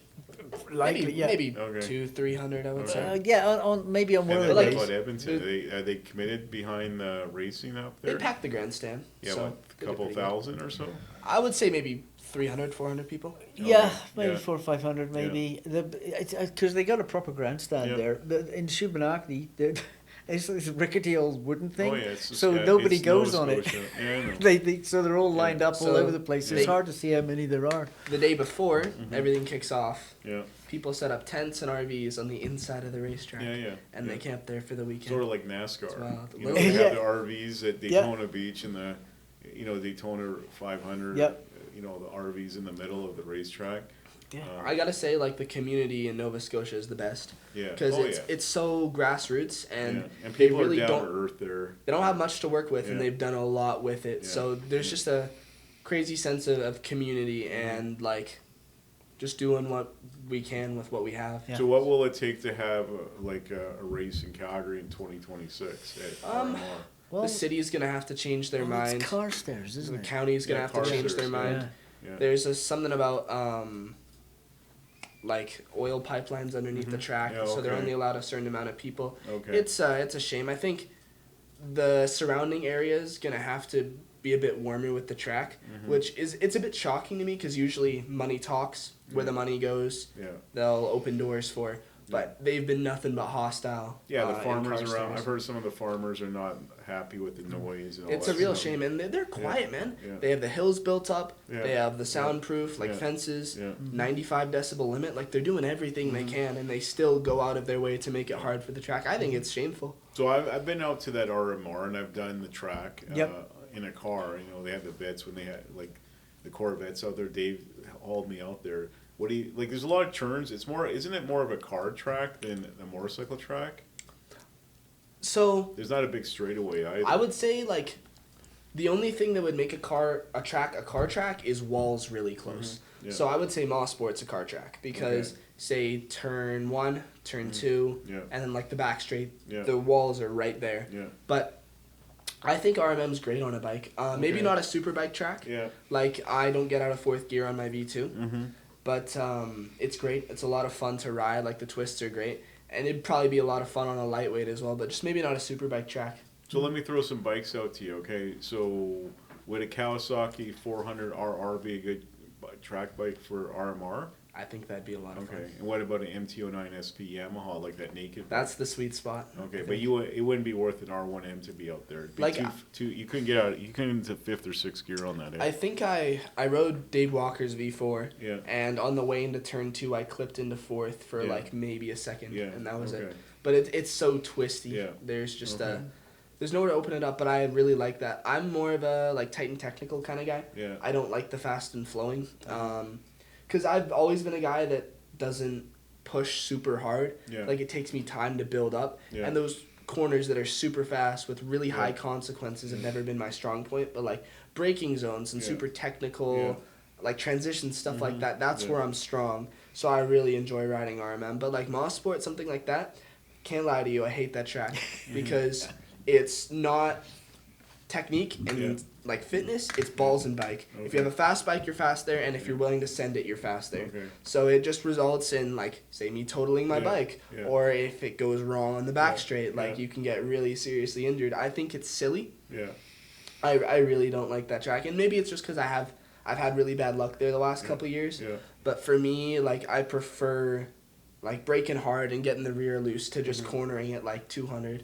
Likely, yeah. maybe Okay. 200-300, I would Okay. say. Yeah, on maybe on one And of then the what days. about Edmonton? Are they committed behind the racing up They there? packed the grandstand. Yeah, so what, a they did couple pretty good. thousand or so? I would say maybe 300-400 people. Yeah, Okay, maybe yeah. 400 or 500, maybe. Because they got a proper grandstand Yeah. there. In Shubenacadie, it's this rickety old wooden thing. Oh, yeah, it's so yeah, nobody it's goes Nova on Scotia. it. Yeah, I know. So they're all Yeah. lined up all So over the place. It's they- hard to see how many there are. The day before Mm-hmm. everything kicks off, Yeah, people set up tents and RVs on the inside of the racetrack. yeah. And they camp there for the weekend. Sort of like NASCAR. wild. You know, they Yeah. have the RVs at Daytona Beach and the, Daytona 500. Yep. The RVs in the middle of the racetrack. Yeah. I gotta say, like, the community in Nova Scotia is the best Yeah. because Oh, it's yeah. it's so grassroots Yeah. and And they people really are down don't to earth there. they don't have much to work with Yeah. and they've done a lot with it. Yeah. So there's Yeah. just a crazy sense of community Mm-hmm. and like just doing what we can with what we have. Yeah. So what will it take to have a race in Calgary in 2026 at RMR? Well, The city's gonna have to change their well, mind. It's Carstairs, isn't The it? county's gonna Yeah, have to change Carstairs, their yeah. mind. Yeah. Yeah. There's something about like oil pipelines underneath the track, Yeah, so they're okay. only allowed a certain amount of people. Okay. It's a shame. I think the surrounding area is gonna have to be a bit warmer with the track, Mm-hmm. which is it's a bit shocking to me because usually money talks. Where the money goes, Yeah. they'll open doors for. But they've been nothing but hostile. Yeah, the in farmers around. Carstairs. I've heard some of the farmers are not happy with the noise and all It's that a real stuff. shame, and they're quiet, man. Yeah. They have the hills built up. Yeah. They have the soundproof, like Yeah. fences, Yeah. 95 decibel limit. Like they're doing everything they can, and they still go out of their way to make it hard for the track. I think it's shameful. So I've been out to that RMR and I've done the track Yep. in a car. They have the vets when they had like the Corvettes out there. Dave hauled me out there. What do you like? There's a lot of turns. Isn't it more of a car track than a motorcycle track? So There's not a big straightaway either. I would say like the only thing that would make a car track is walls really close. Yeah. So I would say Mossport's a car track because Okay. say turn 1, turn 2, Yeah. and then like the back straight, Yeah. the walls are right there. Yeah. But I think RMM's great on a bike. Maybe Okay. not a super bike track. Yeah. Like I don't get out of fourth gear on my V2, Mm-hmm. but it's great. It's a lot of fun to ride. Like the twists are great, and it'd probably be a lot of fun on a lightweight as well. But just maybe not a super bike track. So let me throw some bikes out to you, okay? So would a Kawasaki 400 RR be a good track bike for RMR? I think that'd be a lot of Okay. fun. And what about an MT-09 SP Yamaha, like that naked? That's the sweet spot. Okay, I but think. it wouldn't be worth an R1M to be out there. It'd be Like, you couldn't get out. You couldn't into fifth or sixth gear on that. I think I rode Dave Walker's V4, Yeah. and on the way into turn 2, I clipped into fourth for Yeah. like maybe a second, Yeah. and that was okay. it. But it's so twisty. Yeah. There's just Okay. there's nowhere to open it up, but I really like that. I'm more of a like tight and technical kind of guy. Yeah. I don't like the fast and flowing, because I've always been a guy that doesn't push super hard. Yeah. Like it takes me time to build up, Yeah. and those corners that are super fast with really high Yeah. consequences have never been my strong point. But like braking zones and Yeah. super technical, Yeah. like transition stuff like that, that's Yeah. where I'm strong. So I really enjoy riding RMM. But like Mossport, something like that, can't lie to you, I hate that track because it's not technique and Yeah. like fitness, it's balls and bike. If Okay. you have a fast bike, you're fast there, and if you're willing to send it, you're fast there. Okay. So it just results in like say me totaling my Yeah, bike, yeah. or if it goes wrong on the back Yeah, straight, like yeah. you can get really seriously injured. I think it's silly. Yeah. I really don't like that track, and maybe it's just because I've had really bad luck there the last Yeah. couple of years. Yeah. But for me, like I prefer like braking hard and getting the rear loose to just cornering at like 200,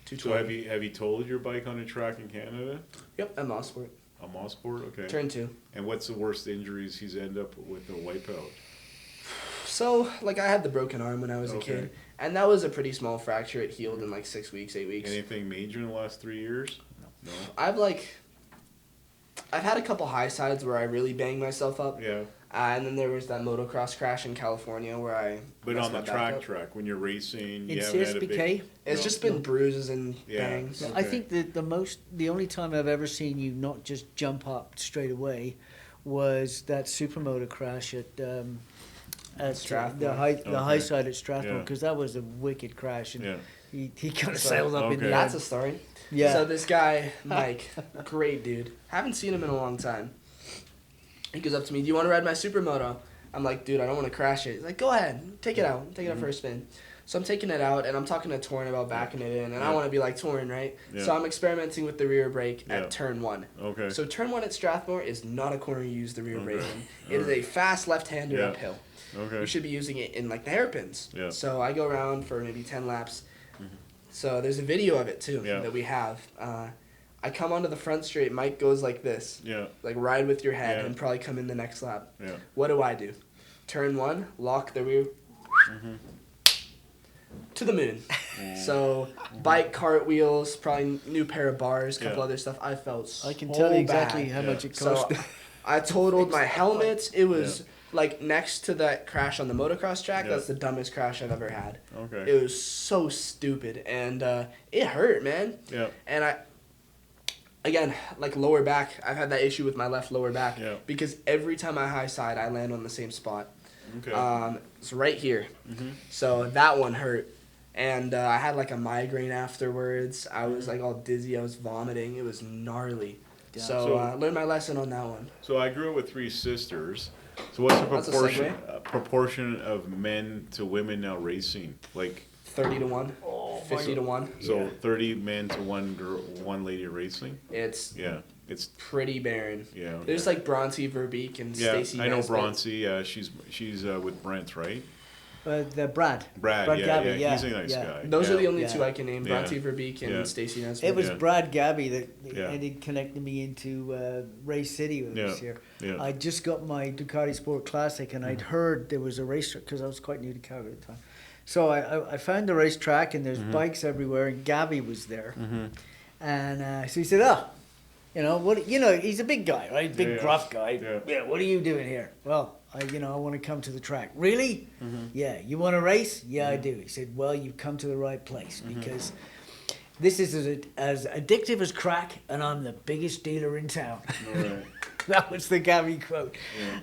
So 220. have you totaled your bike on a track in Canada? Yep, at Mossport. A Mossport? Okay. Turn 2. And what's the worst injuries he's ended up with a wipeout? So, like, I had the broken arm when I was a kid, and that was a pretty small fracture. It healed in like 6 weeks, 8 weeks. Anything major in the last 3 years? No. I've had a couple high sides where I really banged myself up. Yeah. And then there was that motocross crash in California where I. But on the track, when you're racing, In you haven't had a CSBK? big... It's just been bruises and Yeah. bangs. Yeah, I think that the only time I've ever seen you not just jump up straight away was that supermoto crash at Strathmore. the high side at Strathmore, Yeah. because that was a wicked crash, and Yeah. he kind of So- sailed up in the That's air. a story. Yeah. So this guy, Mike, great dude. Haven't seen him in a long time. He goes up to me, "Do you want to ride my supermoto?" I'm like, "Dude, I don't want to crash it." He's like, "Go ahead, take it out. Take it out for a spin." So I'm taking it out, and I'm talking to Torrin about backing it in, and I want to be like Torrin, right? Yeah. So I'm experimenting with the rear brake Yeah. at turn 1. Okay. So turn 1 at Strathmore is not a corner you use the rear brake Okay. in. It is a fast left-hander Yeah. uphill. Okay. You should be using it in like the hairpins. Yeah. So I go around for maybe 10 laps. So there's a video of it too Yeah. that we have. I come onto the front straight. Mike goes like this, Yeah. like ride with your head, Yeah. and probably come in the next lap. Yeah. What do? Turn 1, lock the rear. To the moon. So bike cartwheels, probably new pair of bars, couple Yeah. other stuff. I felt so I can tell you exactly bad. how Yeah. much it So cost. I totaled my helmet. It was like next to that crash on the motocross track. Yeah. That's the dumbest crash I've ever had. Okay. It was so stupid, and it hurt, man. Yeah. And again, like lower back, I've had that issue with my left lower back Yeah. because every time I high side, I land on the same spot. Okay. It's right here. Mhm. So that one hurt. And I had like a migraine afterwards. I was like all dizzy. I was vomiting. It was gnarly. Yeah. So I learned my lesson on that one. So I grew up with 3 sisters. So what's the That's a proportion of men to women now racing? Like 30 to 1, 50 to 1. so 30 men to one girl, one lady racing? It's Yeah. It's pretty barren. yeah. Okay. There's like Bronte Verbeek and yeah, Stacy I know Nesbitt. Bronte. She's with Brent, right? The Brad. Brad yeah, Gabby, yeah, yeah. He's a nice yeah. guy. Those yeah. are the only Yeah. two I can name. Yeah. Bronte Verbeek and Yeah. Stacy Nesbitt. It was Yeah. Brad Gabby that Yeah. ended connecting me into Race City when I was Yeah. here. Yeah. I just got my Ducati Sport Classic, and I'd heard there was a racetrack because I was quite new to Calgary at the time. So I found the racetrack, and there's bikes everywhere, and Gabby was there. And so he said, he's a big guy, right? Big Yeah, yeah. gruff guy. Yeah. What are you doing here? Well, I want to come to the track. Really? Yeah. You want to race? Yeah, I do. He said, well, you've come to the right place because this is as addictive as crack, and I'm the biggest dealer in town. All right. That was the Gabby quote.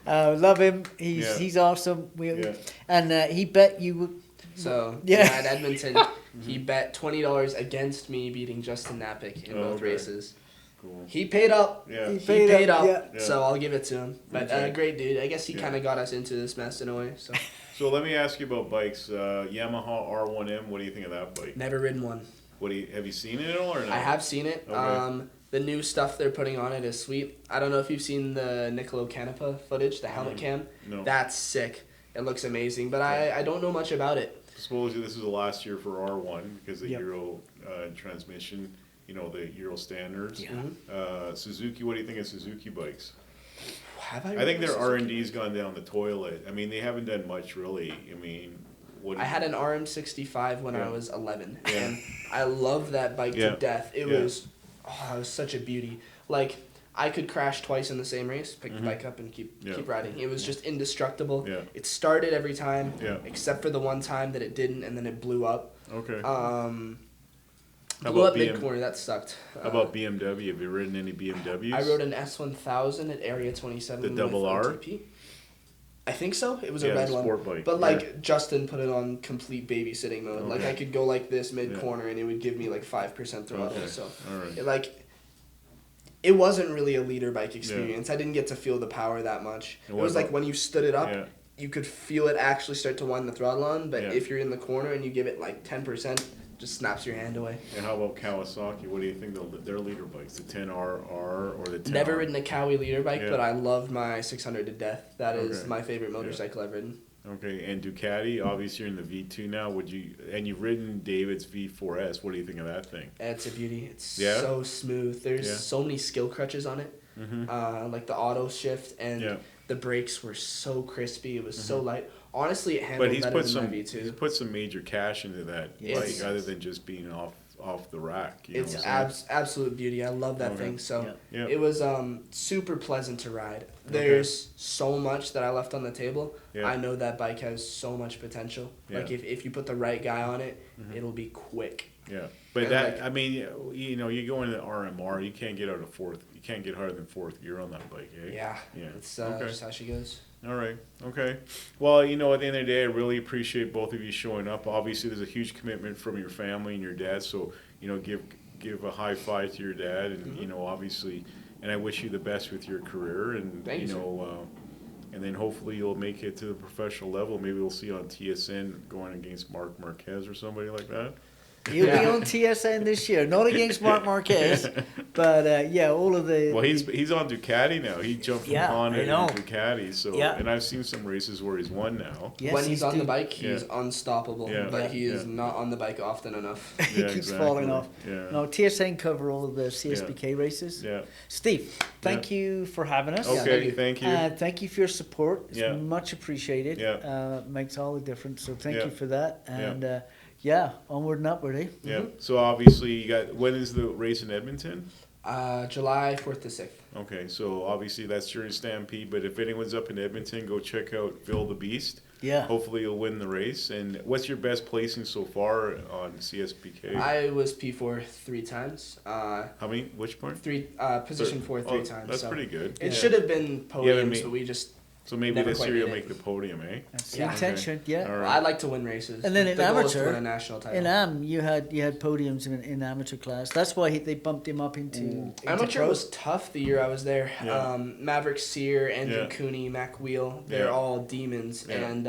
Love him. Yeah. He's awesome. Yeah. And he bet you would. So Yeah. at Edmonton, he bet $20 against me beating Justin Napick in both Okay. races. Cool. He paid up. Yeah. He He paid paid up, up, yeah. so I'll give it to him. But Okay. great dude. I guess he Yeah. kind of got us into this mess in a way. So So let me ask you about bikes. Yamaha R1M. What do you think of that bike? never ridden one. Have you seen it at all or no? I have seen it. Okay. The new stuff they're putting on it is sweet. I don't know if you've seen the Niccolo Canepa footage, the helmet cam. No. That's sick. It looks amazing, but I don't know much about it. Suppose this is the last year for R1 because the Yep. Euro transmission, the Euro standards. Yeah. Suzuki, what do you think of Suzuki bikes? Have I think ridden a their Suzuki? R&D's gone down the toilet. I mean, they haven't done much really. I mean, what? I had an RM65 when Yeah. I was 11, Yeah. and I loved that bike Yeah. to death. It Yeah. was such a beauty. Like, I could crash twice in the same race, pick the bike up, and keep riding. It was just indestructible. Yeah. It started every time, Yeah. except for the one time that it didn't, and then it blew up. Okay. How Blew about up mid corner. That sucked. How about BMW? Have you ridden any BMWs? I rode an S1000 at Area 27. The with double R? OTP. I think so. It was Yeah, a red the one. sport bike, But yeah. like Justin put it on complete babysitting mode. Like Okay. I could go like this mid corner and it would give me like 5% throttle. Okay. So All right. it wasn't really a leader bike experience. I didn't get to feel the power that much. And It what was like about- when you stood it up, Yeah. you could feel it actually start to wind the throttle on. But Yeah. if you're in the corner and you give it like 10%, just snaps your hand away. And how about Kawasaki? What do you think their leader bikes? The 10RR or the 10R? Never ridden a Cowie leader bike, Yeah. but I loved my 600 to death. That is Okay. my favorite motorcycle I've ridden. Okay, and Ducati, obviously you're in the V2 now. And you've ridden David's V4S. What do you think of that thing? It's a beauty. It's Yeah? so smooth. There's Yeah. so many skill crutches on it. Like the auto shift and Yeah. the brakes were so crispy. It was so light. honestly, it handled But he's better put than some my V2. he's put some major cash into that Yes. bike, other than just being off the rack. You know It's what I'm saying? absolute beauty. I love that Okay. thing. So Yeah. it was super pleasant to ride. There's so much that I left on the table. Yeah. I know that bike has so much potential. Like Yeah. if you put the right guy on it, it'll be quick. Yeah, but And, that like- I mean, you know, you go into RMR, you can't get out of fourth. You can't get higher than fourth gear on that bike, eh? Yeah. Yeah. It's Okay. just how she goes. All right. Okay. Well, you know, at the end of the day, I really appreciate both of you showing up. Obviously, there's a huge commitment from your family and your dad, so you know, give a high five to your dad, and you know, obviously, and I wish you the best with your career, and Thank you, you know, and then hopefully you'll make it to the professional level. Maybe we'll see you on TSN going against Mark Marquez or somebody like that. He'll be on TSN this year, not against Mark Marquez, but yeah, all of the. Well, he's on Ducati now. He jumped from Yeah, Honda I know. to Ducati. So, Yeah. and I've seen some races where he's won now. Yes, When he's on the doing- bike, he's Yeah. unstoppable. Yeah. But he is Yeah. not on the bike often enough. he Yeah, keeps exactly. falling off. Yeah. No, TSN cover all of the CSBK races. Yeah. Steve, thank you for having us. Okay. Thank you. Thank you for your support. It's Yeah. much appreciated. Yeah. Makes all the difference. So thank Yeah. you for that. Yeah. And yeah, onward and upward, eh? Yeah. So obviously you got, when is the race in Edmonton? July 4th to 6th. Okay. So obviously that's during Stampede, but if anyone's up in Edmonton, go check out Phil the Beast. Yeah. Hopefully you'll win the race. And what's your best placing so far on CSPK? I was P4 3 times. How many? Which part? Position 4 3 Oh, times. That's so pretty good. It should have been podiums, made- but we just. So maybe Never this quite year you'll made make it. the podium, eh? That's the Yeah. intention. Yeah. All Well, right. I'd like to win races. And then in the goal is to amateur- win a national title. In you had podiums in amateur class. That's why they bumped him up into Amateur pro. was tough the year I was there. Yeah. Maverick Sear, Andrew Yeah. Cooney, Mac Wheel, they're Yeah. all demons. Yeah. And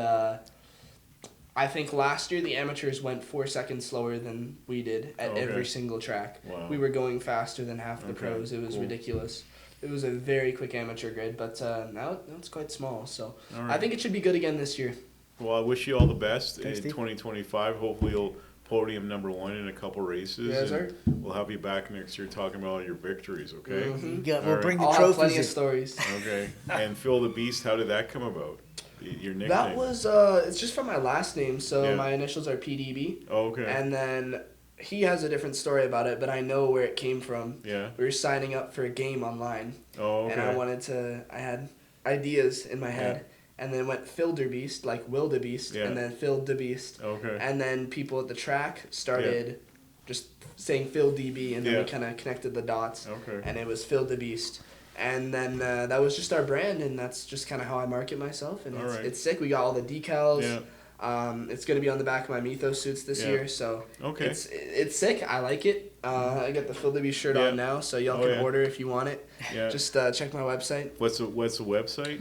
I think last year the amateurs went 4 seconds slower than we did at Okay. every single track. Wow. We were going faster than half the Okay, pros. It was cool. ridiculous. It was a very quick amateur grid, but now it's quite small. So All I right. think it should be good again this year. Well, I wish you all the best Thanks, in Steve. 2025. Hopefully you'll podium number 1 in a couple races. Yes, and sir. We'll have you back next year talking about all your victories, okay? Mhm. You got, All we'll right. bring the I'll have plenty of trophies. stories. Okay. And Phil the Beast, how did that come about? Your nickname? That was it's just from my last name, so Yeah. my initials are PDB. Oh, okay. And then he has a different story about it, but I know where it came from. Yeah. We were signing up for a game online, Oh, okay. and I had ideas in my head, and then went Filderbeast, like Wildebeest, Yeah. and then Fildebeest. Okay. And then people at the track started just saying Phil DB, and then Yeah. we kind of connected the dots, Okay. and it was Phil the Beast. And then that was just our brand, and that's just kind of how I market myself. And All it's, right. it's sick. We got all the decals. Yeah. It's going to be on the back of my Mythos suits this Yeah. year, so Okay. it's sick. I like it. I got the Phil W shirt Yeah. on now, so y'all Oh, can yeah. order if you want it. Yeah. Just check my website, What's the website?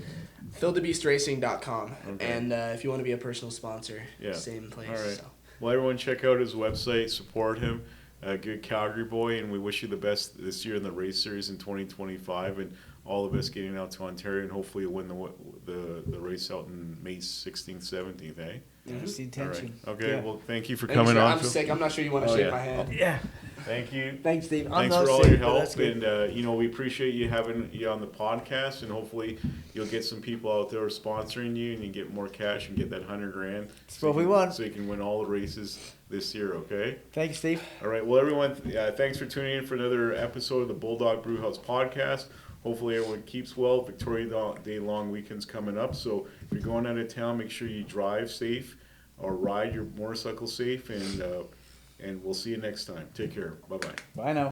philthebeastracing.com. Okay. And if you want to be a personal sponsor, Yeah. same place. All right. So. Well, everyone check out his website, support him. A good Calgary boy, and we wish you the best this year in the race series in 2025, and all the best getting out to Ontario, and hopefully you'll win the race out in May 16th, 17th, eh? That's the All right. intention. Okay. Yeah. Well, thank you for Thank you, coming sir. on. I'm Phil. sick. I'm not sure you want to Oh, shake yeah. my hand. Yeah. Thank you. Thanks, Steve. I'm Thanks not for all sick, your but help, that's good. and you know, we appreciate you having you on the podcast, and hopefully you'll get some people out there sponsoring you, and you get more cash and get that $100,000. That's what we want. So you can win all the races this year. Okay. Thanks, Steve. All right. Well, everyone, thanks for tuning in for another episode of the Bulldog Brewhouse podcast. Hopefully, everyone keeps well. Victoria Day long weekend's coming up, so if you're going out of town, make sure you drive safe or ride your motorcycle safe, and we'll see you next time. Take care. Bye bye. Bye now.